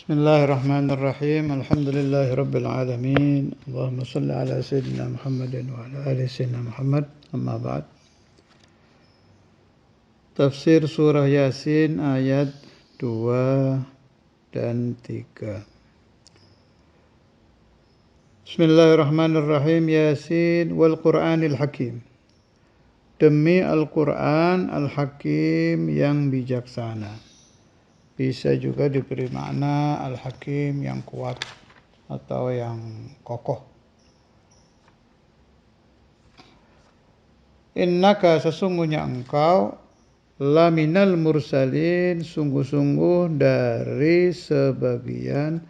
Bismillahirrahmanirrahim. Alhamdulillahi rabbil alamin. Allahumma salli ala sayyidina Muhammadin wa ala ali sayyidina Muhammad. Amma ba'd. Tafsir surah Yasin ayat 2 dan 3. Bismillahirrahmanirrahim. Yasin wal Qur'anil Hakim. Demi Al-Quran Al-Hakim yang bijaksana. Bisa juga diberi makna Al-Hakim yang kuat atau yang kokoh. Innaka sesungguhnya engkau laminal mursalin sungguh-sungguh dari sebagian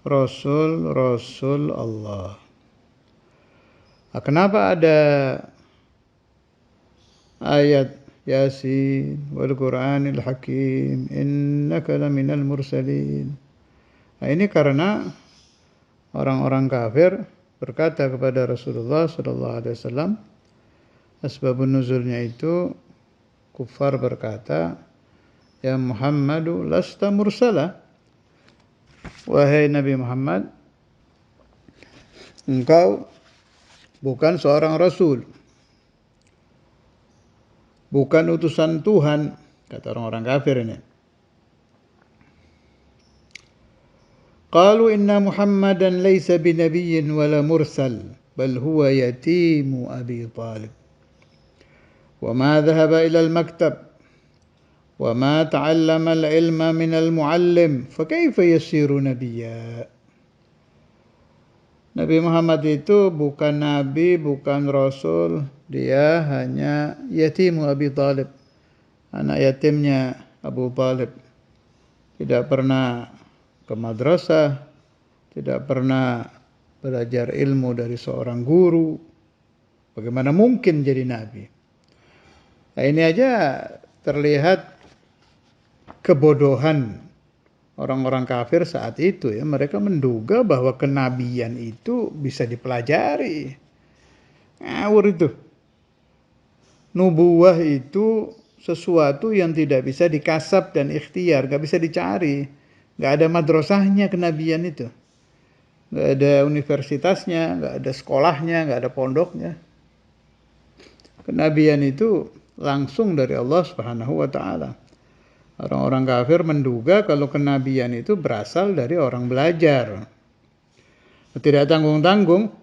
Rasul Allah. Kenapa ada ayat Yasin wal Qur'anil Hakim innaka laminal mursalin? Nah, ini karena orang-orang kafir berkata kepada Rasulullah sallallahu alaihi wasallam, asbabun nuzulnya itu kufar berkata, ya Muhammadu lasta mursala, wahai Nabi Muhammad, engkau bukan seorang rasul, bukan utusan Tuhan, kata orang-orang kafir ini. Qalu inna Muhammadan laysa binabiyyin wala mursal, bal huwa yatimu Abi Talib. Wa ma dhahaba ila al-maktab, wa ma ta'allama al-ilma min al-muallim, fa kayfa yasiru nabiyya? Nabi Muhammad itu bukan nabi, bukan rasul, dia hanya yatimu Abi Talib, anak yatimnya Abu Talib. Tidak pernah ke madrasah, tidak pernah belajar ilmu dari seorang guru. Bagaimana mungkin jadi nabi? Nah, ini aja terlihat kebodohan orang-orang kafir saat itu ya. Mereka menduga bahwa kenabian itu bisa dipelajari. Ngawur itu. Nubuwah itu sesuatu yang tidak bisa dikasab dan ikhtiar, gak bisa dicari. Gak ada madrasahnya kenabian itu. Gak ada universitasnya, gak ada sekolahnya, gak ada pondoknya. Kenabian itu langsung dari Allah Subhanahu wa ta'ala. Orang-orang kafir menduga kalau kenabian itu berasal dari orang belajar. Tidak tanggung-tanggung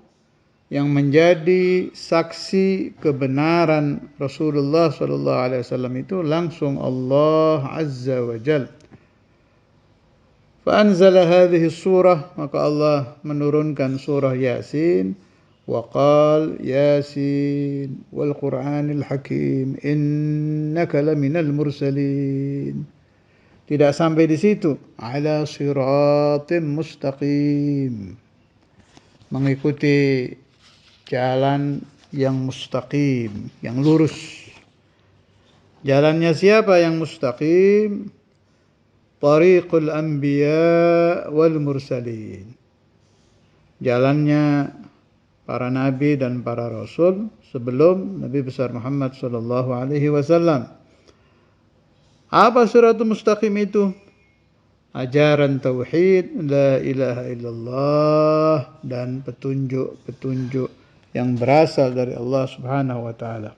yang menjadi saksi kebenaran Rasulullah SAW itu langsung Allah Azza wa Jal. Fa'anzala hadhihi surah, maka Allah menurunkan surah Yasin. Waqal Yasin wal Qur'anil Hakim innaka laminal mursalin. Tidak sampai di situ. Ala siratim mustaqim. Mengikuti jalan yang mustaqim, yang lurus. Jalannya siapa yang mustaqim? Tariqul anbiya wal mursalin. Jalannya para nabi dan para rasul sebelum Nabi besar Muhammad sallallahu alaihi wasallam. Apa siratul mustaqim itu? Ajaran tauhid, la ilaha illallah, dan petunjuk-petunjuk yang berasal dari Allah Subhanahu wa taala.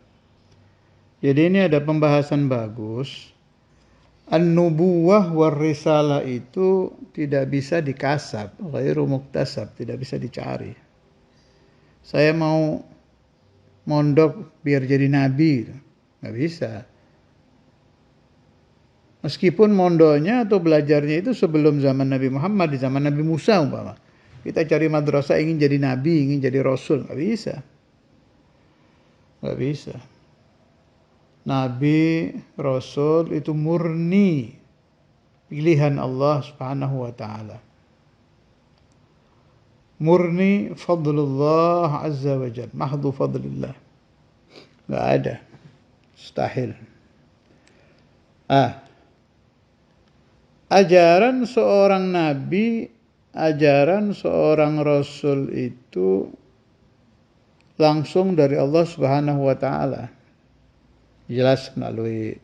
Jadi ini ada pembahasan bagus. An-nubuwah war risalah itu tidak bisa dikasab, ghairu muktasab, tidak bisa dicari. Saya mau mondok biar jadi nabi, nggak bisa. Meskipun mondoknya atau belajarnya itu sebelum zaman Nabi Muhammad, di zaman Nabi Musa umpama. Kita cari madrasah ingin jadi nabi, ingin jadi rasul, nggak bisa. Nggak bisa. Nabi, rasul itu murni pilihan Allah Subhanahu wa ta'ala. Murni fadlullah azza wa jalla, mahdu fadlillah. Enggak ada. Mustahil. Ajaran seorang nabi, ajaran seorang rasul itu langsung dari Allah Subhanahu wa taala. Jelas melalui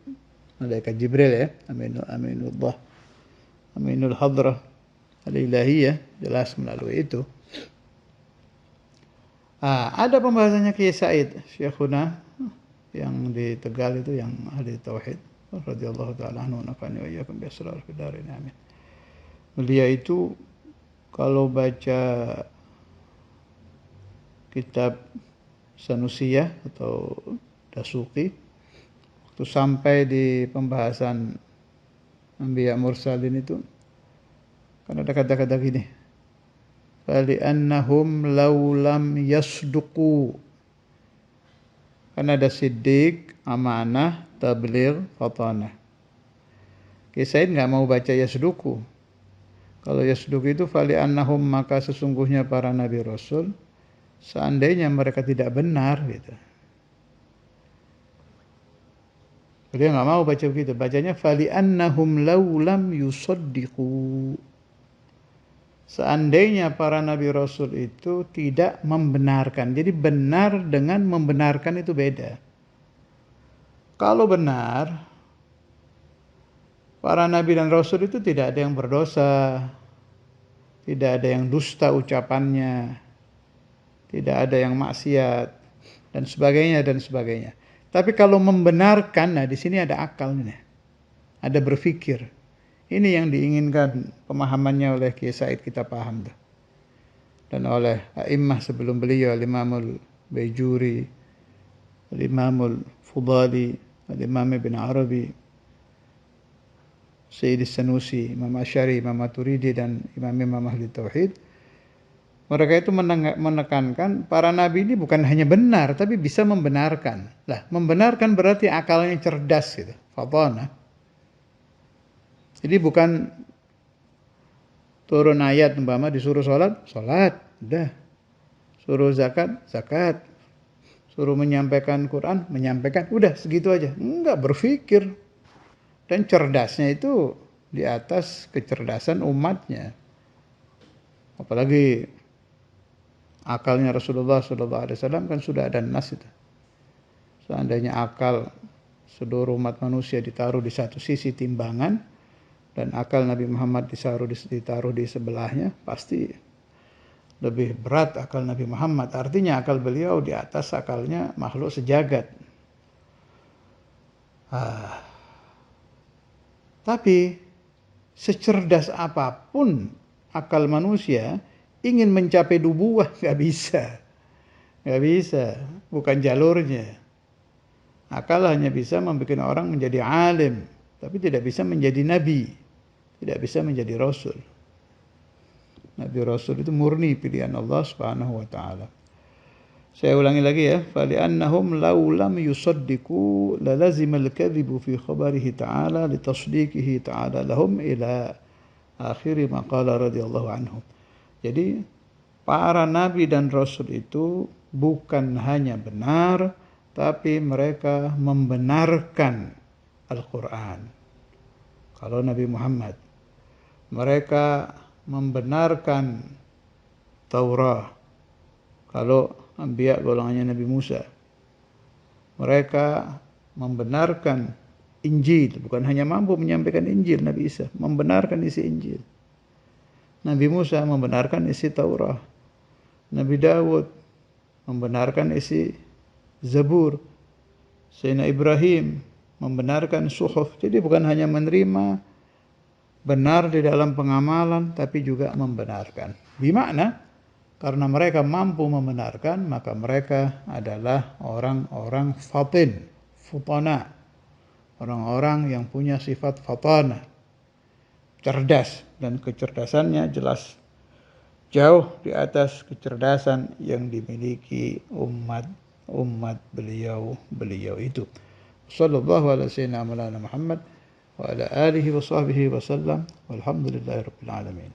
malaikat Jibril ya, Aminul Hadrah. al-ilahiyah, jelas melalui itu. Ada pembahasannya Kiai Said Syekhuna yang di Tegal itu, yang ahli tauhid radhiyallahu taala anhu, nafa'ani wa iyyakum bi asrar fid dharain amin. Beliau itu kalau baca kitab Sanusiyah atau Dasuki, waktu sampai di pembahasan Anbiya Mursalin itu, kan ada kata-kata gini, fali'annahum law lam yasduqu, kan ada siddiq, amanah, tabligh, fatanah. Kiai Said nggak mau baca yasduqu. Kalau yasduqu itu fali'annahum, maka sesungguhnya para nabi rasul, seandainya mereka tidak benar gitu. Dia nggak mau baca begitu, bacanya fali'annahum law lam yusaddiqu. Seandainya para nabi rasul itu tidak membenarkan. Jadi benar dengan membenarkan itu beda. Kalau benar, para nabi dan rasul itu tidak ada yang berdosa, tidak ada yang dusta ucapannya, tidak ada yang maksiat, dan sebagainya dan sebagainya. Tapi kalau membenarkan, nah di sini ada akalnya, ada berpikir. Ini yang diinginkan pemahamannya oleh Kiai Said, kita paham tuh. Dan oleh a'immah sebelum beliau, Al-Imamul Baijuri, Al-Imamul Fudali, Al-Imam Ibn Arabi, Sayyid Sanusi, Imam Asy'ari, Imam Maturidi, dan Imam Ahli Tauhid. Mereka itu menekankan para nabi ini bukan hanya benar, tapi bisa membenarkan. Lah, membenarkan berarti akalnya cerdas gitu. Fatana. Jadi bukan turun ayat umpama disuruh sholat, udah. Suruh zakat, suruh menyampaikan Quran, menyampaikan, udah segitu aja. Enggak, berpikir. Dan cerdasnya itu di atas kecerdasan umatnya. Apalagi akalnya Rasulullah SAW kan sudah ada nas itu. Seandainya akal seluruh umat manusia ditaruh di satu sisi timbangan, dan akal Nabi Muhammad ditaruh di sebelahnya, pasti lebih berat akal Nabi Muhammad. Artinya akal beliau di atas akalnya makhluk sejagat. Tapi secerdas apapun akal manusia, ingin mencapai nubuwah nggak bisa, bukan jalurnya. Akal hanya bisa membuat orang menjadi alim, tapi tidak bisa menjadi nabi, tidak bisa menjadi rasul. Nabi rasul itu murni pilihan Allah Subhanahu wa taala. Saya ulangi lagi ya, fali'annahum law lam yusaddiqu lalazimal kadhibu fi khabarihi ta'ala litasdiqihi ta'ala lahum ila akhir ma qala radhiyallahu anhum. Jadi para nabi dan rasul itu bukan hanya benar, tapi mereka membenarkan Al-Quran. Kalau Nabi Muhammad, mereka membenarkan Taurat. Kalau Anbiya golongannya Nabi Musa, mereka membenarkan Injil. Bukan hanya mampu menyampaikan Injil, Nabi Isa membenarkan isi Injil. Nabi Musa membenarkan isi Taurat. Nabi Dawud membenarkan isi Zabur. Sayyidina Ibrahim membenarkan Suhuf. Jadi bukan hanya menerima, benar di dalam pengamalan, tapi juga membenarkan. Bimakna, karena mereka mampu membenarkan, maka mereka adalah orang-orang fatin, futana. Orang-orang yang punya sifat fatana, cerdas, dan kecerdasannya jelas jauh di atas kecerdasan yang dimiliki umat beliau itu. Sallallahu ala sayyidina Muhammad wa ala alihi wa sahbihi wa sallam, walhamdulillahi rabbil alamin.